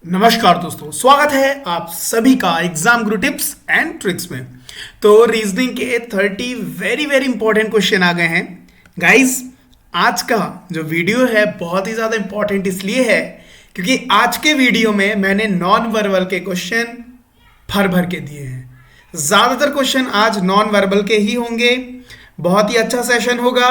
नमस्कार दोस्तों, स्वागत है आप सभी का exam Guru tips and tricks में। तो रीजनिंग के 30 वेरी वेरी इंपॉर्टेंट क्वेश्चन आ गए हैं गाइस। आज का जो वीडियो है बहुत ही ज़्यादा इंपॉर्टेंट इसलिए है क्योंकि आज के वीडियो में मैंने नॉन वर्बल के क्वेश्चन भर भर के दिए हैं। ज़्यादातर क्वेश्चन आज नॉन वर्बल के ही होंगे। बहुत ही अच्छा सेशन होगा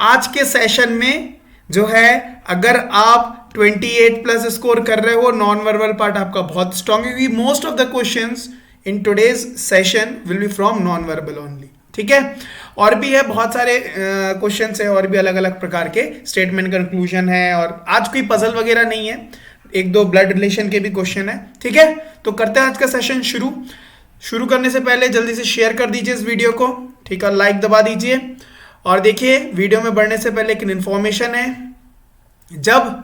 आज के सेशन में। जो है अगर आप 28 प्लस स्कोर कर रहे हो, नॉन वर्बल पार्ट आपका बहुत स्ट्रांग है क्योंकि most of the questions in today's session will be from non verbal only. ठीक है, और भी है बहुत सारे क्वेश्चंस है और भी अलग अलग प्रकार के स्टेटमेंट कंक्लूजन है, और आज कोई पजल वगैरह नहीं है, एक दो ब्लड रिलेशन के भी क्वेश्चन है। ठीक है, तो करते हैं आज का सेशन शुरू करने से पहले जल्दी से शेयर कर दीजिए इस वीडियो को। ठीक है, लाइक दबा दीजिए। और देखिए, वीडियो में बढ़ने से पहले एक इन्फॉर्मेशन है। जब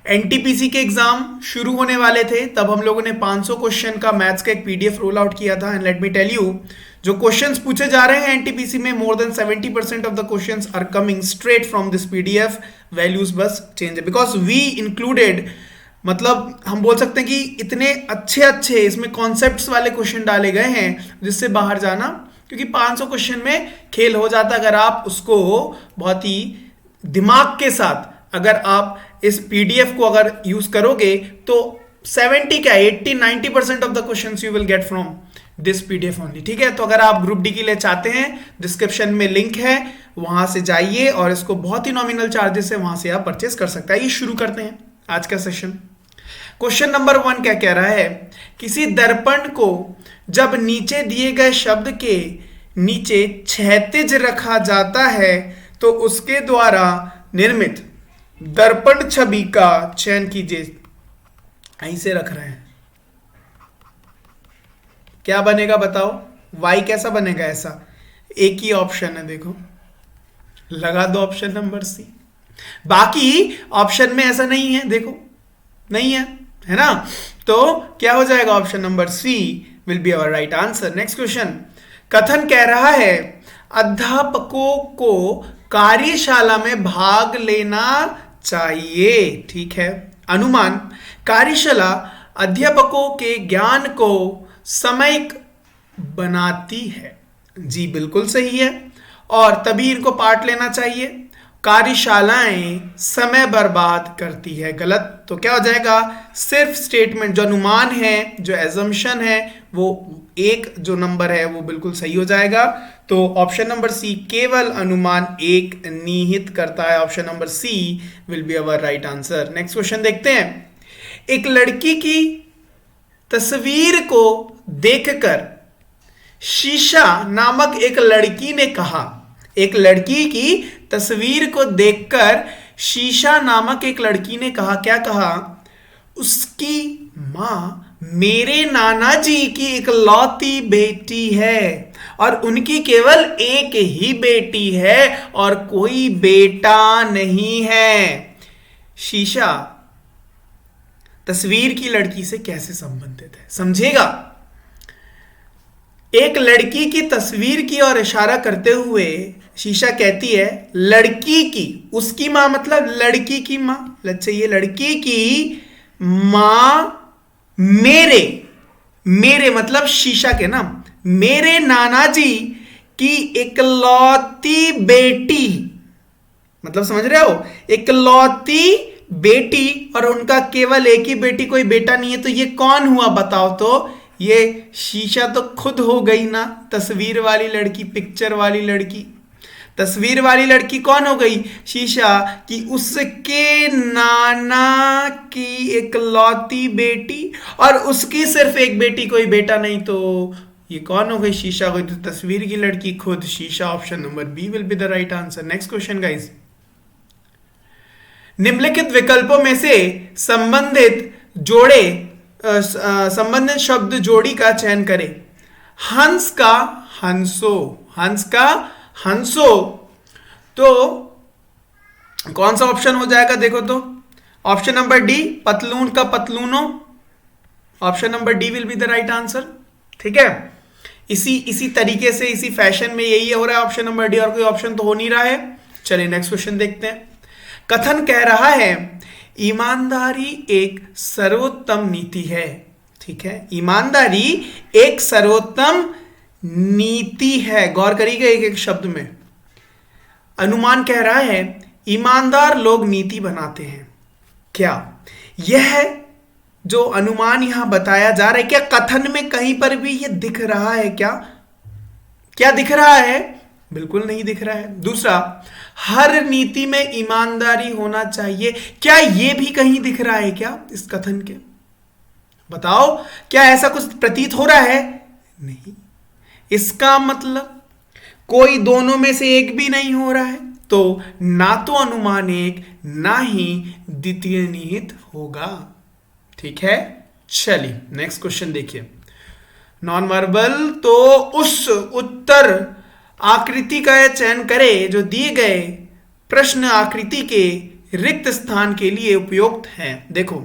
एनटीपीसी के एग्जाम शुरू होने वाले थे तब हम लोगों ने 500 क्वेश्चन का मैथ्स का एक पीडीएफ रोल आउट किया था। And let me tell you, जो क्वेश्चंस पूछे जा रहे हैं एनटीपीसी में, more than 70% of the questions are coming straight from this PDF. Values बस चेंज है बिकॉज वी इंक्लूडेड, मतलब हम बोल सकते हैं कि इतने अच्छे अच्छे इसमें कॉन्सेप्ट्स वाले क्वेश्चन डाले गए हैं जिससे बाहर जाना, क्योंकि 500 क्वेश्चन में खेल हो जाता अगर आप उसको बहुत ही दिमाग के साथ अगर आप इस पीडीएफ को अगर यूज करोगे तो 70 क्या 80-90% of the questions you will get from this PDF only. ठीक है, तो अगर आप ग्रुप डी के लिए चाहते हैं, डिस्क्रिप्शन में लिंक है, वहां से जाइए और इसको बहुत ही नॉमिनल चार्जेस है, वहां से आप परचेस कर सकते हैं। ये शुरू करते हैं आज का सेशन। क्वेश्चन नंबर 1 क्या कह रहा है? किसी दर्पण को जब नीचे दिए गए शब्द के नीचे क्षैतिज रखा जाता है तो उसके द्वारा निर्मित दर्पण छवि का चयन कीजिए। ऐसे रख रहे हैं, क्या बनेगा बताओ? वाई कैसा बनेगा? ऐसा एक ही ऑप्शन है, देखो लगा दो ऑप्शन नंबर सी। बाकी ऑप्शन में ऐसा नहीं है, देखो नहीं है ना? तो क्या हो जाएगा? Option number C will be our right answer. Next question, कथन कह रहा है अध्यापकों को कार्यशाला में भाग लेना चाहिए। ठीक है, अनुमान, कार्यशाला अध्यापकों के ज्ञान को समयिक बनाती है। जी बिल्कुल सही है, और तभी इनको पार्ट लेना चाहिए। कार्यशालाएं समय बर्बाद करती है, गलत। तो क्या हो जाएगा? सिर्फ स्टेटमेंट जो अनुमान है, जो एजम्पशन है, वो एक जो नंबर है वो बिल्कुल सही हो जाएगा। तो ऑप्शन नंबर सी, केवल अनुमान एक निहित करता है। Option number C will be our right answer. Next question देखते हैं। एक लड़की की तस्वीर को देखकर शीशा नामक एक लड़की ने कहा, एक लड़की की तस्वीर को देखकर शीशा नामक एक लड़की ने कहा, क्या कहा? उसकी मां मेरे नाना जी की इकलौती बेटी है और उनकी केवल एक ही बेटी है और कोई बेटा नहीं है। शीशा तस्वीर की लड़की से कैसे संबंधित है, समझेगा? एक लड़की की तस्वीर की ओर इशारा करते हुए शीशा कहती है लड़की की, उसकी मां मतलब लड़की की मां, ये लड़की की मां मेरे मतलब शीशा के ना, मेरे नाना जी की इकलौती बेटी, मतलब समझ रहे हो? इकलौती बेटी और उनका केवल एक ही बेटी, कोई बेटा नहीं है। तो ये कौन हुआ बताओ? तो ये शीशा तो खुद हो गई ना, तस्वीर वाली लड़की, पिक्चर वाली लड़की। तस्वीर वाली लड़की कौन हो गई? शीशा की उसके नाना की इकलौती बेटी, और उसकी सिर्फ एक बेटी, कोई बेटा नहीं। तो ये कौन हो गई? शीशा हो गई। तो तस्वीर की लड़की खुद शीशा। Option number B will be the right answer. Next question guys, निम्नलिखित विकल्पों में से संबंधित शब्द जोड़ी का चयन करें। हंस का हंसो, हंस का हंसो, तो कौन सा ऑप्शन हो जाएगा? देखो तो ऑप्शन नंबर डी, पतलून का पतलूनो। Option number D will be the right answer. ठीक है, इसी तरीके से, इसी फैशन में यही हो रहा है ऑप्शन नंबर डी, और कोई ऑप्शन तो हो नहीं रहा है। चलिए नेक्स्ट क्वेश्चन देखते हैं। कथन कह रहा है ईमानदारी एक सर्वोत्तम नीति है। ठीक है, ईमानदारी एक सर्वोत्तम नीति है। गौर करिएगा एक एक शब्द में। अनुमान कह रहा है ईमानदार लोग नीति बनाते हैं। क्या यह जो अनुमान यहां बताया जा रहा है, क्या कथन में कहीं पर भी यह दिख रहा है? क्या दिख रहा है? बिल्कुल नहीं दिख रहा है। दूसरा, हर नीति में ईमानदारी होना चाहिए, क्या यह भी कहीं दिख रहा है क्या इस कथन के? बताओ, क्या ऐसा कुछ प्रतीत हो रहा है? नहीं। इसका मतलब कोई दोनों में से एक भी नहीं हो रहा है, तो ना तो अनुमान एक ना ही द्वितीय निहित होगा। ठीक है, चलिए नेक्स्ट क्वेश्चन देखिए। नॉन वर्बल, तो उस उत्तर आकृति का चयन करें जो दिए गए प्रश्न आकृति के रिक्त स्थान के लिए उपयुक्त है। देखो,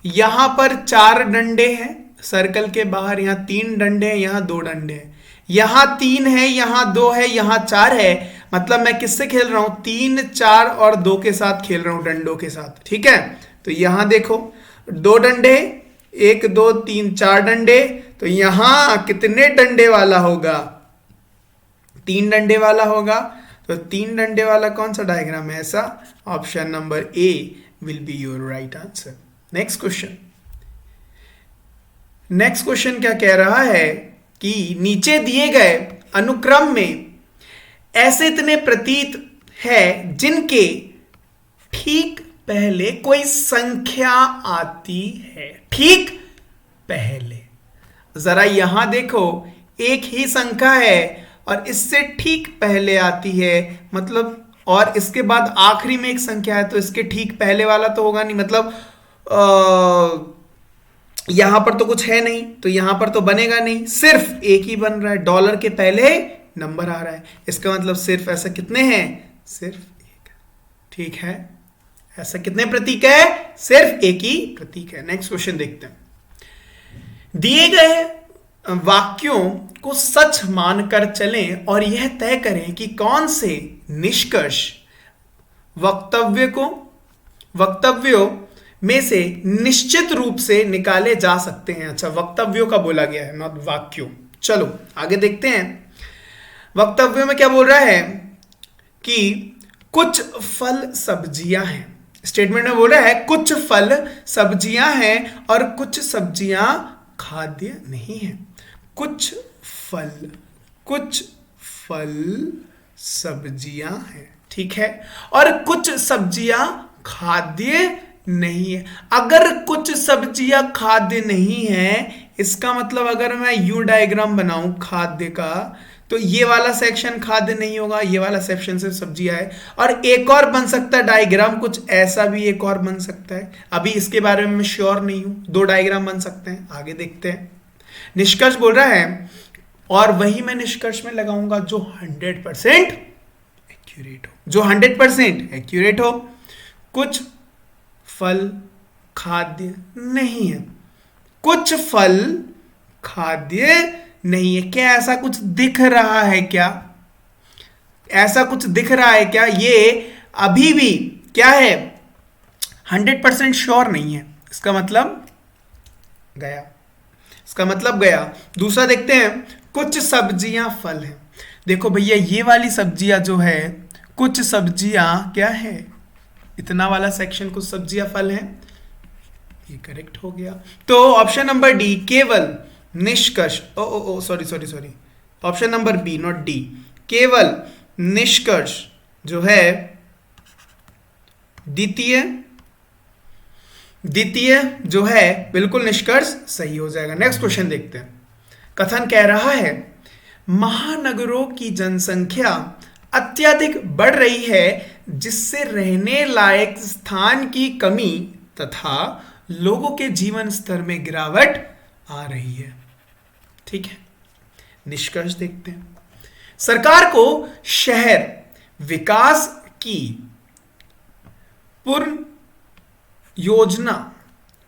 यहां पर 4 डंडे हैं सर्कल के बाहर, यहां 3 डंडे हैं, यहां 2 डंडे हैं, यहां 3 है, यहां 2 है, यहां 4 है। मतलब मैं किससे खेल रहा हूं? 3, 4 और 2 के साथ खेल रहा हूं, डंडों के साथ। ठीक है, तो यहां देखो 2 डंडे, 1 2 3 4 डंडे, तो यहां कितने डंडे वाला होगा? 3 डंडे वाला होगा। तो 3 डंडे वाला कौन सा डायग्राम है? ऐसा option number A will be your right answer. Next question क्या कह रहा है कि नीचे दिए गए अनुक्रम में ऐसे इतने प्रतीत है जिनके ठीक पहले कोई संख्या आती है। ठीक पहले, जरा यहां देखो, एक ही संख्या है और इससे ठीक पहले आती है, मतलब और इसके बाद आखिरी में एक संख्या है, तो इसके ठीक पहले वाला तो होगा नहीं। मतलब यहां पर तो कुछ है नहीं, तो यहां पर तो बनेगा नहीं, सिर्फ एक ही बन रहा है। डॉलर के पहले नंबर आ रहा है, इसका मतलब सिर्फ ऐसा कितने हैं? सिर्फ एक। ठीक है, ऐसा कितने प्रतीक है? सिर्फ एक ही प्रतीक है। नेक्स्ट क्वेश्चन देखते हैं। दिए गए वाक्यों को सच मानकर चलें और यह तय करें कि कौन से निष्कर्ष वक्तव्यों में से निश्चित रूप से निकाले जा सकते हैं। अच्छा, वक्तव्यों का बोला गया है, नॉट वाक्यों। चलो आगे देखते हैं। वक्तव्यों में क्या बोल रहा है कि कुछ फल सब्जियां हैं। स्टेटमेंट में बोल रहा है कुछ फल सब्जियां हैं और कुछ सब्जियां खाद्य नहीं है। कुछ फल सब्जियां हैं, ठीक है, और कुछ सब्जियां खाद्य नहीं है। अगर कुछ सब्जियां खाद्य नहीं है, इसका मतलब अगर मैं यू डायग्राम बनाऊं खाद्य का, तो ये वाला सेक्शन खाद्य नहीं होगा, ये वाला सेक्शन सिर्फ सब्जियां है। और एक और बन सकता है डायग्राम, कुछ ऐसा भी एक और बन सकता है, अभी इसके बारे में मैं श्योर नहीं हूं। 2 डायग्राम बन सकते हैं, आगे देखते हैं। निष्कर्ष बोल रहा है, और वही मैं निष्कर्ष में लगाऊंगा जो 100% एक्यूरेट हो, जो 100% एक्यूरेट हो। कुछ फल खाद्य नहीं है, कुछ फल खाद्य नहीं है। क्या ऐसा कुछ दिख रहा है? क्या ऐसा कुछ दिख रहा है क्या? ये अभी भी क्या है? 100% श्योर नहीं है। इसका मतलब गया, इसका मतलब गया। दूसरा देखते हैं, कुछ सब्जियां फल हैं। देखो भैया, ये वाली सब्जियां जो है, कुछ सब्जियां क्या है? इतना वाला सेक्शन कुछ सब्जियां फल हैं, ये करेक्ट हो गया। तो ऑप्शन नंबर डी, केवल निष्कर्ष, sorry, option number B not D, केवल निष्कर्ष जो है द्वितीय जो है, बिल्कुल निष्कर्ष सही हो जाएगा। नेक्स्ट क्वेश्चन देखते हैं। कथन कह रहा है, महानगरों की जनसंख्या अत्यधिक बढ़ रही है, जिससे रहने लायक स्थान की कमी तथा लोगों के जीवन स्तर में गिरावट आ रही है। ठीक है, निष्कर्ष देखते हैं। सरकार को शहर विकास की पूर्ण योजना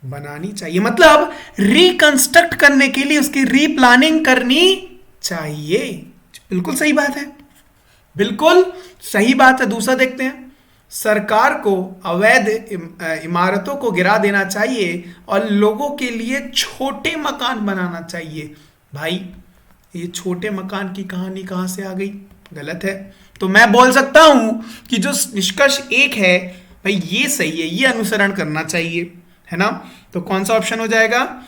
बनानी चाहिए, मतलब रिकंस्ट्रक्ट करने के लिए उसकी रीप्लानिंग करनी चाहिए। बिल्कुल सही बात है, बिल्कुल सही बात है। दूसरा देखते हैं, सरकार को अवैध इमारतों को गिरा देना चाहिए और लोगों के लिए छोटे मकान बनाना चाहिए। भाई ये छोटे मकान की कहानी कहां से आ गई? गलत है। तो मैं बोल सकता हूं कि जो निष्कर्ष एक है भाई ये सही है, ये अनुसरण करना चाहिए, है ना। तो कौन सा ऑप्शन हो जाएगा?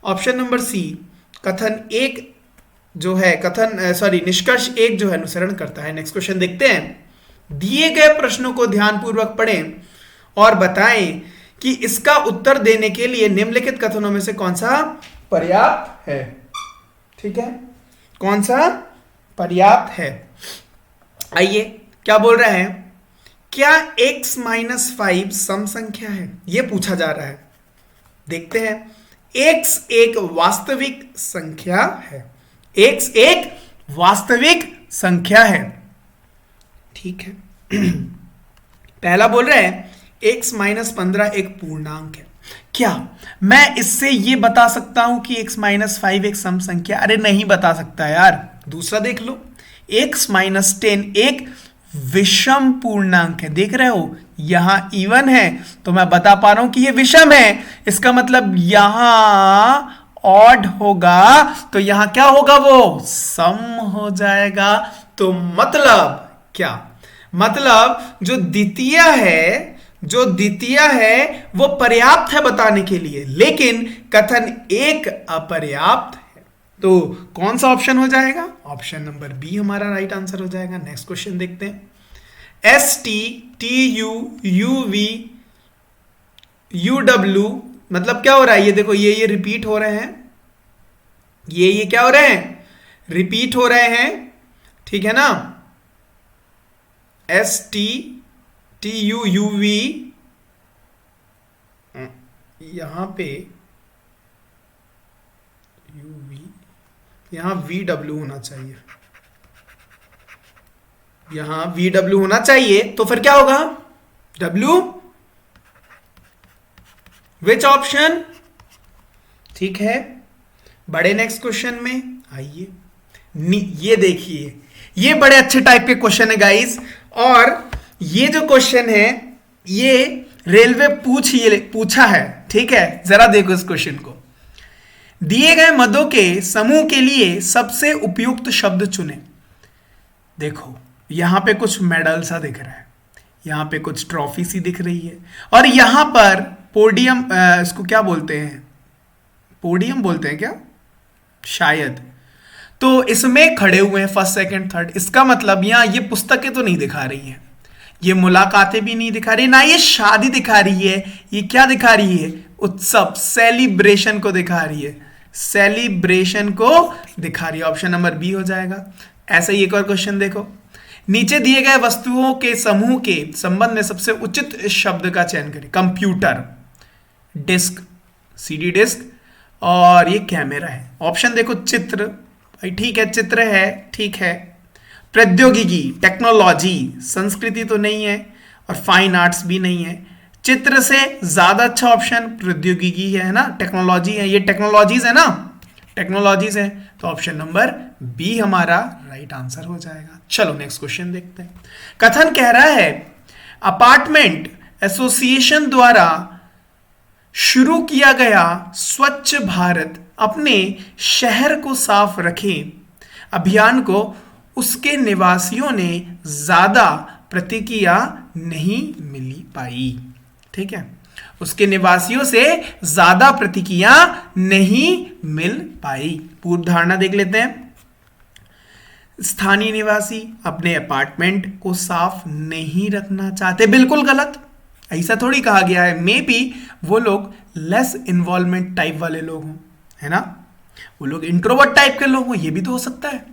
ऑप्शन नंबर सी, कथन एक जो है निष्कर्ष एक जो है अनुसरण करता है। नेक्स्ट क्वेश्चन देखते हैं। दिए गए प्रश्नों को ध्यानपूर्वक पढ़ें और बताएं कि इसका उत्तर देने के लिए निम्नलिखित कथनों में से कौन सा पर्याप्त है। ठीक है, कौन सा पर्याप्त है? आइए, क्या बोल रहे हैं? क्या x माइनस 5 सम संख्या है? यह पूछा जा रहा है। देखते हैं। x एक वास्तविक संख्या है। x एक वास्तविक संख्या है। ठीक है। पहला बोल रहे हैं x माइनस 15 एक पूर्णांक है। क्या मैं इससे यह बता सकता हूं कि x माइनस 5 एक सम संख्या? अरे नहीं बता सकता यार। दूसरा देख लो, x माइनस 10 एक विषम पूर्णांक है। देख रहे हो, यहां इवन है तो मैं बता पा रहा हूं कि यह विषम है। इसका मतलब यहां ऑड होगा तो यहां क्या होगा? वो सम हो जाएगा। तो मतलब क्या? मतलब जो द्वितीय है वो पर्याप्त है बताने के लिए, लेकिन कथन एक अपर्याप्त है। तो कौन सा ऑप्शन हो जाएगा? ऑप्शन नंबर बी हमारा राइट आंसर हो जाएगा। नेक्स्ट क्वेश्चन देखते हैं। STTUUVW मतलब क्या हो रहा है? ये देखो, ये रिपीट हो रहे हैं। ये क्या हो रहे हैं? रिपीट हो रहे हैं। ठीक है ना। STTUUV, यहां पे UV, यहां VW होना चाहिए। यहां VW होना चाहिए तो फिर क्या होगा? W, which option? ठीक है, बड़े नेक्स्ट क्वेश्चन में आइए। ये देखिए, ये बड़े अच्छे टाइप के क्वेश्चन है गाइस। और ये जो क्वेश्चन है ये रेलवे पूछा है। ठीक है, जरा देखो इस क्वेश्चन को। दिए गए मदों के समूह के लिए सबसे उपयुक्त शब्द चुनें। देखो, यहां पे कुछ मेडल सा दिख रहा है, यहां पे कुछ ट्रॉफी सी दिख रही है, और यहां पर पोडियम, इसको क्या बोलते हैं? पोडियम बोलते हैं क्या शायद। तो इसमें खड़े हुए हैं फर्स्ट सेकंड थर्ड। इसका मतलब यहां ये पुस्तकें तो नहीं दिखा रही हैं, ये मुलाकातें भी नहीं दिखा रही, ना ये शादी दिखा रही है। ये क्या दिखा रही है? उत्सव, सेलिब्रेशन को दिखा रही है। सेलिब्रेशन को दिखा रही है। ऑप्शन नंबर बी हो जाएगा। ऐसा ही एक और क्वेश्चन देखो। नीचे दिए गए वस्तुओं के समूह के संबंध में सबसे उचित शब्द का चयन करें। कंप्यूटर, डिस्क, सीडी डिस्क, और ये कैमरा है। ऑप्शन देखो, चित्र, भाई ठीक है, चित्र है, ठीक है। प्रौद्योगिकी, टेक्नोलॉजी, संस्कृति तो नहीं है, और फाइन आर्ट्स भी नहीं है। चित्र से ज्यादा अच्छा ऑप्शन प्रौद्योगिकी है ना, टेक्नोलॉजी है, ये टेक्नोलॉजीज है ना, टेक्नोलॉजीज है। तो ऑप्शन नंबर बी हमारा राइट आंसर हो जाएगा। चलो नेक्स्ट क्वेश्चन देखते हैं। कथन कह रहा है अपार्टमेंट एसोसिएशन द्वारा शुरू किया गया स्वच्छ भारत अपने शहर को साफ रखें अभियान को उसके निवासियों ने ज्यादा प्रतिक्रिया नहीं मिली पाई। ठीक है, उसके निवासियों से ज्यादा प्रतिक्रिया नहीं मिल पाई। पूर्व धारणा देख लेते हैं। स्थानीय निवासी अपने अपार्टमेंट को साफ नहीं रखना चाहते, बिल्कुल गलत। ऐसा थोड़ी कहा गया है। मे बी वो लोग लेस इन्वॉल्वमेंट टाइप वाले लोग हों, है ना, वो लोग इंट्रोवर्ट टाइप के लोग हों, ये भी तो हो सकता है।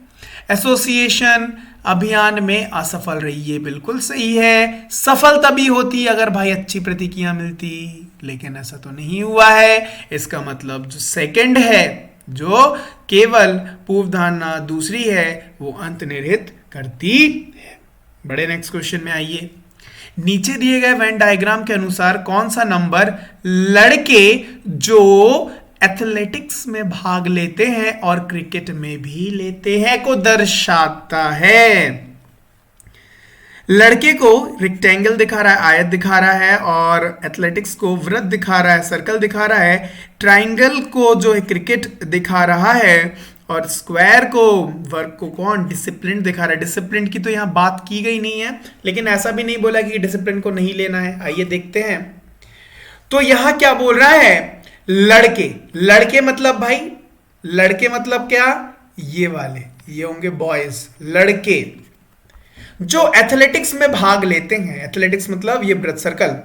एसोसिएशन अभियान में असफल रही, ये बिल्कुल सही है। सफल तभी होती अगर भाई अच्छी प्रतिक्रिया मिलती, लेकिन ऐसा तो नहीं हुआ है। इसका मतलब जो सेकंड है, जो केवल पूर्व धारणा दूसरी है, वो अंतर्निहित करती है। बड़े नेक्स्ट क्वेश्चन में आइए। नीचे दिए गए वेन डायग्राम के अनुसार कौन सा नंबर लड़के जो एथलेटिक्स में भाग लेते हैं और क्रिकेट में भी लेते हैं को दर्शाता है? लड़के को रेक्टेंगल दिखा रहा है, आयत दिखा रहा है, और एथलेटिक्स को वृत्त दिखा रहा है, सर्कल दिखा रहा है, ट्राइंगल को जो है क्रिकेट दिखा रहा है, और स्क्वायर को, वर्क को कौन, डिसिप्लिन दिखा रहा है। डिसिप्लिन की तो यहाँ बात की गई नहीं है, लेकिन ऐसा भी नहीं बोला कि डिसिप्लिन को नहीं लेना है। आइए देखते हैं। तो यहां क्या बोल रहा है, लड़के, लड़के मतलब भाई, लड़के मतलब क्या, ये वाले, ये होंगे बॉयज, लड़के जो एथलेटिक्स में भाग लेते हैं। एथलेटिक्स मतलब ये वृत्त सर्कल,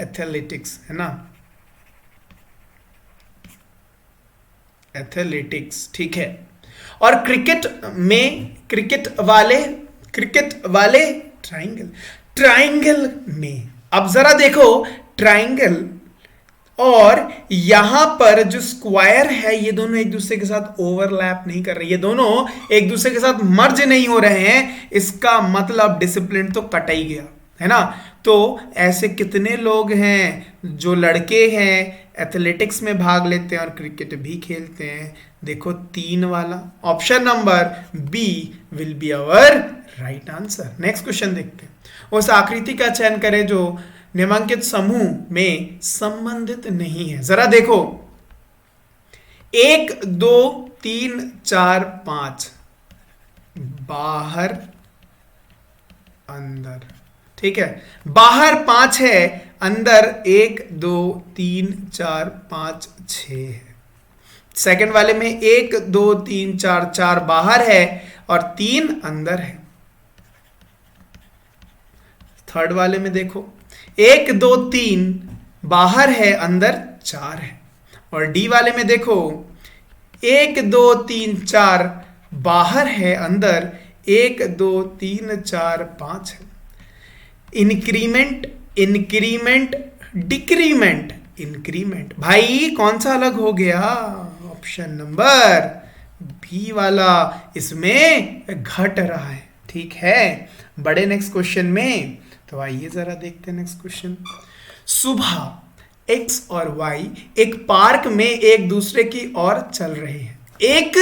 एथलेटिक्स है ना, एथलेटिक्स, ठीक है। और क्रिकेट में, क्रिकेट वाले ट्राइंगल, ट्राइंगल में, अब जरा देखो ट्राइंगल और यहां पर जो स्क्वायर है, ये दोनों एक दूसरे के साथ ओवरलैप नहीं कर रहे, ये दोनों एक दूसरे के साथ मर्ज नहीं हो रहे हैं। इसका मतलब डिसिप्लिन तो कट ही गया, है ना। तो ऐसे कितने लोग हैं जो लड़के हैं, एथलेटिक्स में भाग लेते हैं और क्रिकेट भी खेलते हैं। देखो 3 वाला, option number B will be our right answer. Next question देखते हैं। उस आकृति का चयन करें जो निम्नलिखित समूह में संबंधित नहीं है। जरा देखो 1 2 3 4 5, बाहर अंदर, ठीक है। बाहर 5 है, अंदर 1 2 3 4 5 6 है। सेकंड वाले में 1 2 3 4, 4 बाहर है और 3 अंदर है। थर्ड वाले में देखो 1 2 3 बाहर है, अंदर 4 है। और डी वाले में देखो 1 2 3 4 बाहर है, अंदर 1 2 3 4 5 है। इंक्रीमेंट, इंक्रीमेंट, डिक्रीमेंट, इंक्रीमेंट, भाई कौन सा अलग हो गया, ऑप्शन नंबर बी वाला, इसमें घट रहा है, ठीक है। बड़े नेक्स्ट क्वेश्चन में, तो आइए जरा देखते हैं नेक्स्ट क्वेश्चन। सुबह एक्स और वाई एक पार्क में एक दूसरे की ओर चल रहे हैं, एक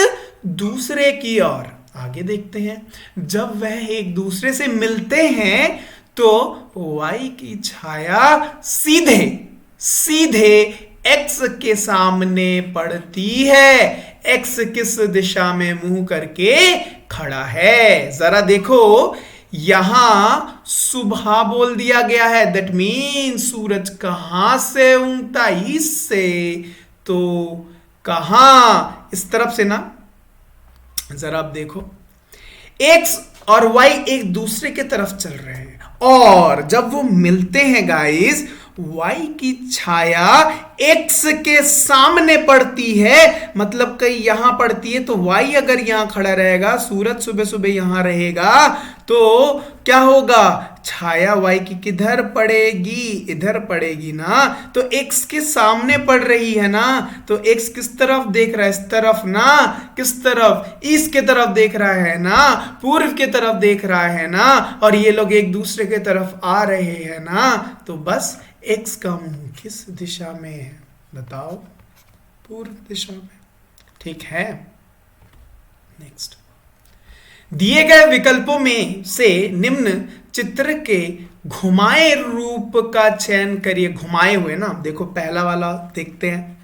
दूसरे की ओर, आगे देखते हैं। जब वह एक दूसरे से मिलते हैं तो वाई की छाया सीधे सीधे एक्स के सामने पड़ती है। एक्स किस दिशा में मुंह करके खड़ा है, जरा देखो। यहां सुबह बोल दिया गया है, दैट मीन सूरज कहां से उगता, ईस्ट से, तो कहां, इस तरफ से ना। जरा आप देखो एक्स और वाई एक दूसरे के तरफ चल रहे हैं, और जब वो मिलते हैं गाइस, वाई की छाया एक्स के सामने पड़ती है, मतलब कहीं यहां पड़ती है। तो वाई अगर यहां खड़ा रहेगा, सूरज सुबह सुबह यहां रहेगा, तो क्या होगा, छाया वाई की किधर पड़ेगी, इधर पड़ेगी ना। तो एक्स के सामने पड़ रही है ना, तो एक्स किस तरफ देख रहा है, इस तरफ ना, किस तरफ, ईस्ट के तरफ देख रहा है ना, पूर्व के तरफ देख रहा है ना, और ये लोग एक दूसरे के तरफ आ रहे हैं ना। तो बस एक्स का मुंह किस दिशा में है, बताओ, पूर्व दिशा में, ठीक है। नेक्स्ट, दिए गए विकल्पों में से निम्न चित्र के घुमाए रूप का चयन करिए। घुमाए हुए ना, देखो पहला वाला देखते हैं।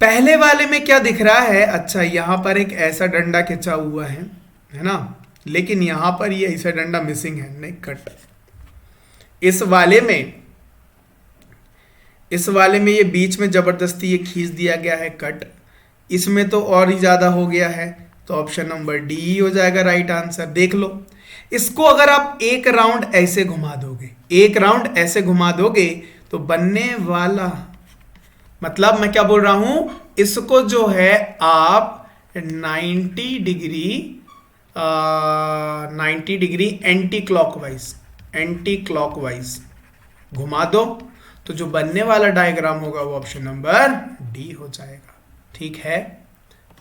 पहले वाले में क्या दिख रहा है, अच्छा यहां पर एक ऐसा डंडा खिंचा हुआ है ना, लेकिन यहां पर ये ऐसा डंडा मिसिंग है, नहीं कट। इस वाले में ये बीच में जबरदस्ती ये खींच दिया गया है, कट। इसमें तो और ही ज्यादा हो गया है, तो ऑप्शन नंबर डी हो जाएगा राइट आंसर। देख लो, इसको अगर आप एक राउंड ऐसे घुमा दोगे, एक राउंड ऐसे घुमा दोगे, तो बनने वाला, मतलब मैं क्या बोल रहा हूं, इसको जो है आप 90 डिग्री एंटी क्लॉकवाइज घुमा दो, तो जो बनने वाला डायग्राम होगा वो ऑप्शन नंबर डी हो जाएगा, ठीक है।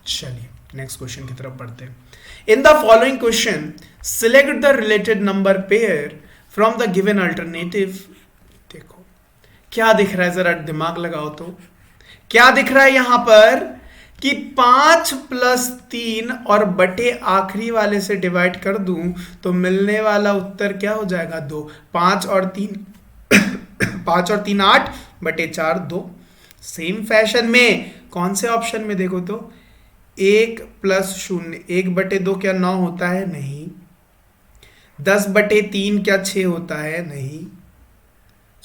चलिए नेक्स्ट क्वेश्चन की तरफ बढ़ते हैं। In the following question select the related number pair from the given alternative. देखो क्या दिख रहा है, जरा दिमाग लगाओ तो क्या दिख रहा है यहां पर, कि 5+3 और बटे आखिरी वाले से डिवाइड कर दूं तो मिलने वाला उत्तर क्या हो जाएगा? 2। 5 और 3 5 और 3 8 बटे 4 2। सेम फैशन में कौन से ऑप्शन में देखो तो 1+0 1/2 क्या 9 होता है? नहीं। 10/3 क्या 6 होता है? नहीं।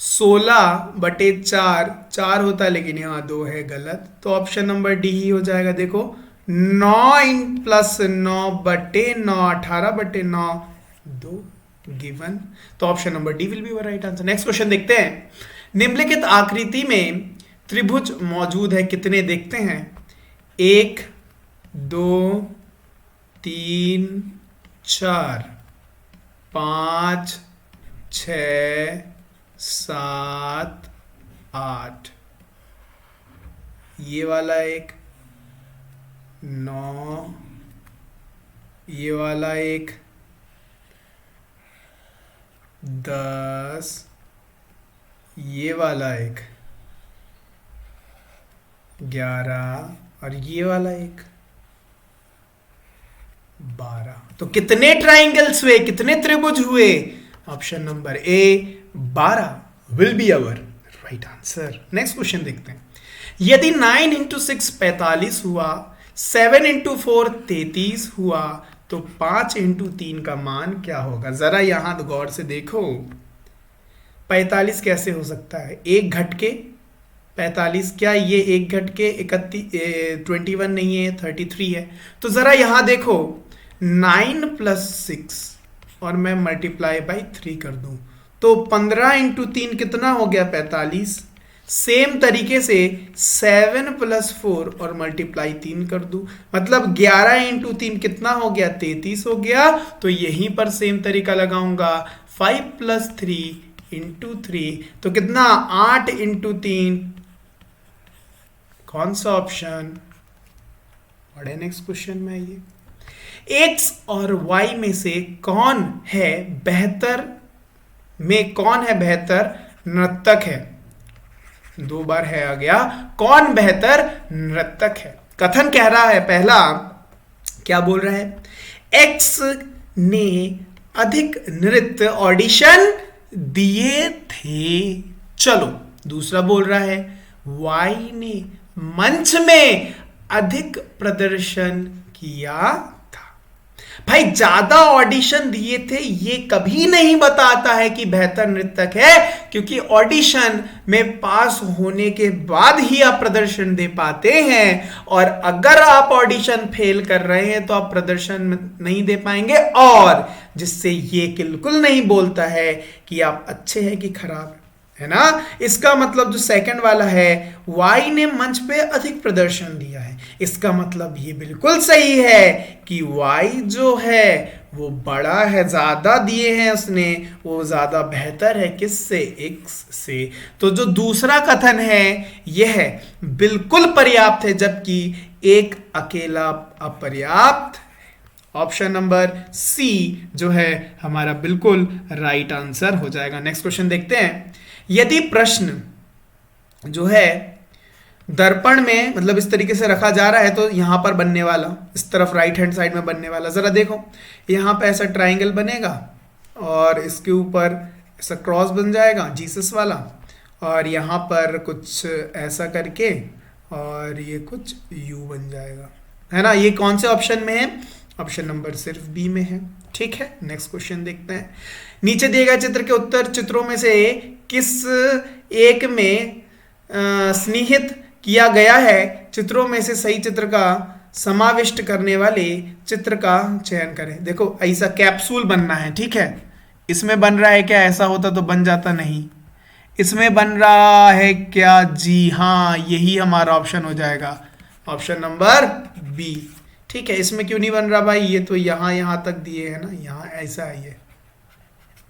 16/4 4 होता है, लेकिन यहाँ 2 है, गलत। तो ऑप्शन नंबर डी ही हो जाएगा। देखो 9+9/9 18/9 2 गिवन। तो option number D will B right answer. Next question देखते हैं। निम्नलिखित आकृति में त्रिभुज मौजूद है कितने? देखते हैं। 1 2 3 4 5 6 7 8। ये वाला एक 9, ये वाला एक 10, ये वाला एक 11 और ये वाला एक 12। तो कितने ट्राइंगल्स हुए, कितने त्रिभुज हुए? Option number A 12 will be our right answer. Next question देखते हैं। यदि 9 × 6 45 हुआ, 7 × 4 33 हुआ, तो 5 × 3 का मान क्या होगा? जरा यहां गौर से देखो। 45 कैसे हो सकता है? एक घटके 45, क्या ये एक घटके 21 नहीं है, 33 है। तो जरा यहां देखो 9 + 6 और मैं मल्टीप्लाई बाई 3 कर दूं तो 15 × 3 कितना हो गया? 45। सेम तरीके से 7 + 4 और मल्टीप्लाई 3 कर दूं, मतलब 11 × 3 कितना हो गया? 33 हो गया। तो यहीं पर सेम तरीका लगाऊंगा। 5 + 3 × 3 तो कितना? 8 × 3। कौन सा ऑप्शन? बड़े नेक्स्ट क्वेश्चन में आइए। एक्स और वाई में से कौन है बेहतर नर्तक है? 2 बार है आ गया। कौन बेहतर नर्तक है? कथन कह रहा है, पहला क्या बोल रहा है? एक्स ने अधिक नृत्य ऑडिशन दिए थे। चलो, दूसरा बोल रहा है वाई ने मंच में अधिक प्रदर्शन किया था। भाई ज्यादा ऑडिशन दिए थे ये कभी नहीं बताता है कि बेहतर नृतक है, क्योंकि ऑडिशन में पास होने के बाद ही आप प्रदर्शन दे पाते हैं, और अगर आप ऑडिशन फेल कर रहे हैं तो आप प्रदर्शन नहीं दे पाएंगे, और जिससे ये बिल्कुल नहीं बोलता है कि आप अच्छे हैं कि खराब है ना। इसका मतलब जो सेकंड वाला है, वाई ने मंच पे अधिक प्रदर्शन दिया है, इसका मतलब ये बिल्कुल सही है कि वाई जो है वो बड़ा है, ज्यादा दिए हैं उसने, वो ज्यादा बेहतर है किससे? एक्स से। तो जो दूसरा कथन है यह बिल्कुल पर्याप्त है, जबकि एक अकेला अपर्याप्त। ऑप्शन नंबर सी जो है हमारा बिल्कुल राइट आंसर हो जाएगा। नेक्स्ट क्वेश्चन देखते हैं। यदि प्रश्न जो है दर्पण में मतलब इस तरीके से रखा जा रहा है, तो यहां पर बनने वाला, इस तरफ राइट हैंड साइड में बनने वाला, जरा देखो यहां पे ऐसा ट्राइंगल बनेगा और इसके ऊपर ऐसा क्रॉस बन जाएगा जीसस वाला, और यहां पर कुछ ऐसा करके और ये कुछ यू बन जाएगा, है ना। ये कौन से ऑप्शन में है? ऑप्शन नंबर सिर्फ बी में है। ठीक है, नेक्स्ट क्वेश्चन देखते हैं। नीचे दिए गए चित्र के उत्तर चित्रों में से किस एक में स्निहित किया गया है? चित्रों में से सही चित्र का समाविष्ट करने वाले चित्र का चयन करें। देखो ऐसा कैप्सूल बनना है, ठीक है। इसमें बन रहा है क्या? ऐसा होता तो बन जाता नहीं। इसमें बन रहा है क्या? जी हाँ, यही हमारा ऑप्शन हो जाएगा, ऑप्शन नंबर बी। ठीक है, इसमें क्यों नहीं बन रहा भाई? ये तो यहाँ तक दिए है ना, यहाँ ऐसा है ये,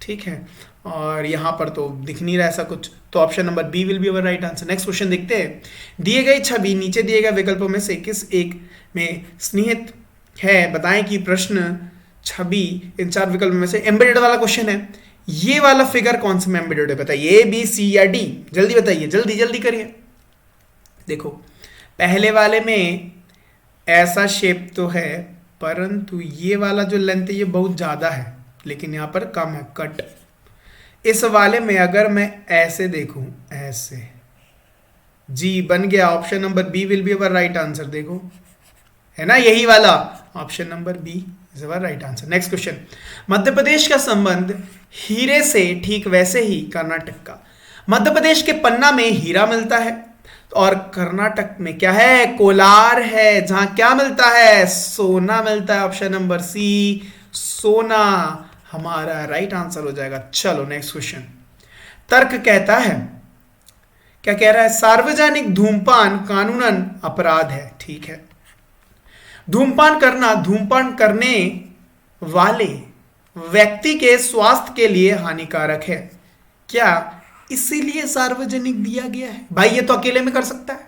ठीक है, और यहाँ पर तो दिख नहीं रहा ऐसा कुछ, तो option number B will be our right answer. Next question देखते हैं। दिए गई छवि नीचे दिए गए विकल्पों में से किस एक में स्निहित है? बताएं कि प्रश्न छवि इन 4 विकल्पों में से एम्बेडेड वाला क्वेश्चन है। ये वाला फिगर कौन से में एम्बेडेड है? बताइए, ए बी सी या डी? जल्दी बताइए, जल्दी जल्दी करिए। देखो पहले वाले में ऐसा शेप तो है, परंतु ये वाला जो लेंथ है ये बहुत ज्यादा है, लेकिन यहाँ पर कम है, कट। इस वाले में अगर मैं ऐसे देखूं, ऐसे, जी बन गया। Option number B will be our right answer. देखो है ना, यही वाला option number B is our right answer. Next question, Madhya Pradesh का संबंध हीरे से ठीक वैसे ही कर्नाटक का। मध्य प्रदेश के पन्ना में हीरा मिलता है और कर्नाटक में क्या है, कोलार है, जहां क्या मिलता है, सोना मिलता है। ऑप्शन नंबर सी सोना हमारा राइट आंसर हो जाएगा। चलो नेक्स्ट क्वेश्चन, तर्क कहता है, क्या कह रहा है, सार्वजनिक धूमपान कानूनन अपराध है। ठीक है, धूमपान करना धूमपान करने वाले व्यक्ति के स्वास्थ्य के लिए हानिकारक है, क्या इसीलिए सार्वजनिक दिया गया है? भाई ये तो अकेले में कर सकता है।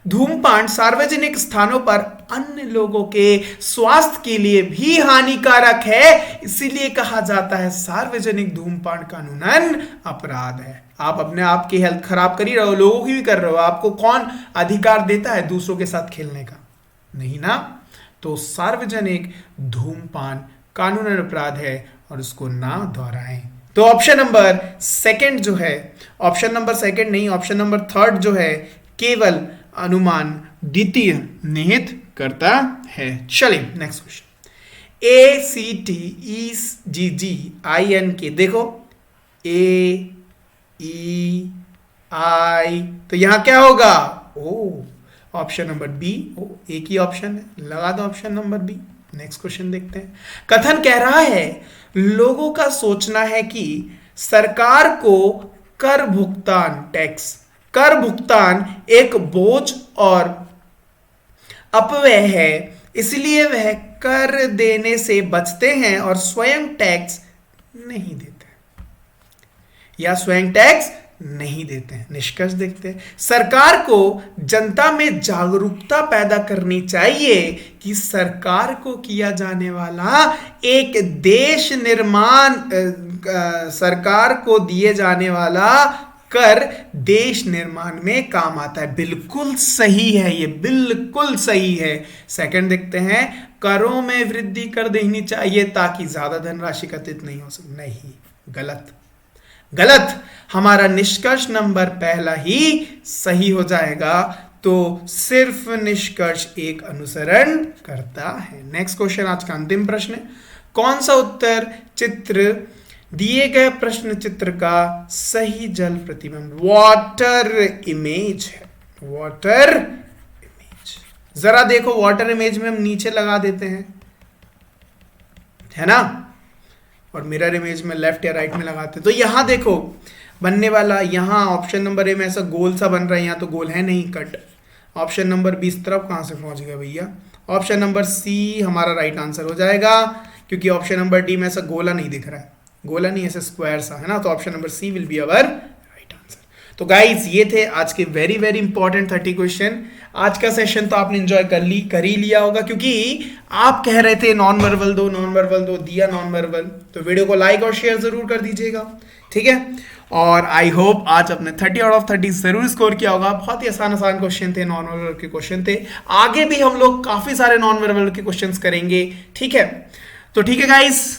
धूमपान सार्वजनिक स्थानों पर अन्य लोगों के स्वास्थ्य के लिए भी हानिकारक है, इसीलिए कहा जाता है सार्वजनिक धूमपान कानूनन अपराध है। आप अपने आप की हेल्थ खराब कर ही रहे हो, लोगों की भी कर रहे हो। आपको कौन अधिकार देता है दूसरों के साथ खेलने का? नहीं ना। तो सार्वजनिक धूमपान कानूनन अपराध है और उसको ना दोहराएं। तो ऑप्शन नंबर सेकंड जो है, ऑप्शन नंबर सेकंड नहीं, ऑप्शन नंबर थर्ड जो है, केवल अनुमान द्वितीय निहित करता है। चलिए next question, A C T E G G I N K. देखो ए ई आई, तो यहां क्या होगा, ओ ऑप्शन नंबर बी। ओ एक ही ऑप्शन है, लगा दो option number B. Next question देखते हैं, कथन कह रहा है, लोगों का सोचना है कि सरकार को कर भुगतान, टैक्स कर भुगतान एक बोझ और अपव्यय है, इसलिए वह कर देने से बचते हैं और स्वयं टैक्स नहीं देते, या स्वयं टैक्स नहीं देते हैं। निष्कर्ष देखते हैं, सरकार को जनता में जागरूकता पैदा करनी चाहिए कि सरकार को किया जाने वाला एक देश निर्माण, सरकार को दिए जाने वाला कर देश निर्माण में काम आता है। बिल्कुल सही है, ये बिल्कुल सही है। सेकंड देखते हैं, करों में वृद्धि कर देनी चाहिए ताकि ज्यादा धनराशि एकत्रित नहीं हो सके। नहीं, गलत गलत। हमारा निष्कर्ष नंबर पहला ही सही हो जाएगा। तो सिर्फ निष्कर्ष एक अनुसरण करता है। नेक्स्ट क्वेश्चन, आज का अंतिम प्रश्न, कौन सा उत्तर चित्र दिए गए प्रश्न चित्र का सही जल प्रतिबिंब, वाटर इमेज है। वाटर इमेज, जरा देखो, वाटर इमेज में हम नीचे लगा देते हैं, है ना, और मिरर इमेज में लेफ्ट या राइट में लगाते हैं। तो यहां देखो बनने वाला, यहां ऑप्शन नंबर ए में ऐसा गोल सा बन रहा है, यहां तो गोल है नहीं, कट। ऑप्शन नंबर बी इस तरफ कहां से पहुंच गया भैया? ऑप्शन नंबर सी हमारा राइट आंसर हो जाएगा, क्योंकि ऑप्शन नंबर डी में ऐसा गोला नहीं दिख रहा है, गोला नहीं, ऐसा स्क्वायर सा है ना। तो option number C will be our right answer. तो गाइज ये थे आज के वेरी वेरी इंपॉर्टेंट 30 क्वेश्चन। आज का सेशन तो आपने एंजॉय कर ही लिया होगा, क्योंकि आप कह रहे थे नॉन वर्बल दो, नॉन वर्बल दो, दिया नॉन वर्बल। तो वीडियो को लाइक और शेयर जरूर कर दीजिएगा, ठीक है। और आई होप आज अपने 30 आउट ऑफ 30 जरूर स्कोर किया होगा। बहुत ही आसान आसान क्वेश्चन थे, नॉन वर्बल के क्वेश्चन थे। आगे भी हम लोग काफी सारे नॉन वर्बल के क्वेश्चंस करेंगे, ठीक है। तो ठीक है गाइस,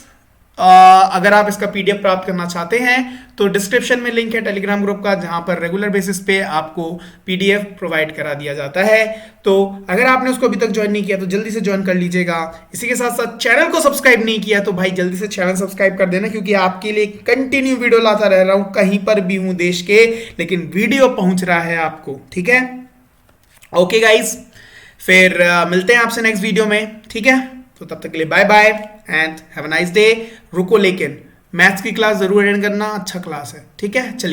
अगर आप इसका पीडीएफ प्राप्त करना चाहते हैं तो डिस्क्रिप्शन में लिंक है टेलीग्राम ग्रुप का, जहां पर रेगुलर बेसिस पे आपको पीडीएफ प्रोवाइड करा दिया जाता है। तो अगर आपने उसको अभी तक ज्वाइन नहीं किया तो जल्दी से ज्वाइन कर लीजिएगा। इसी के साथ साथ चैनल को सब्सक्राइब नहीं किया तो भाई जल्दी से चैनल सब्सक्राइब कर देना, क्योंकि आपके लिए कंटिन्यू वीडियो लाता रह रहा हूं, कहीं पर भी हूं देश के, लेकिन वीडियो पहुंच रहा है आपको, ठीक है। ओके गाइज, फिर मिलते हैं आपसे नेक्स्ट वीडियो में, ठीक है। तो तब तक के लिए bye bye and have a nice day. रुको, लेकिन मैथ्स की क्लास जरूर अटेंड करना, अच्छा क्लास है, ठीक है। चलिए।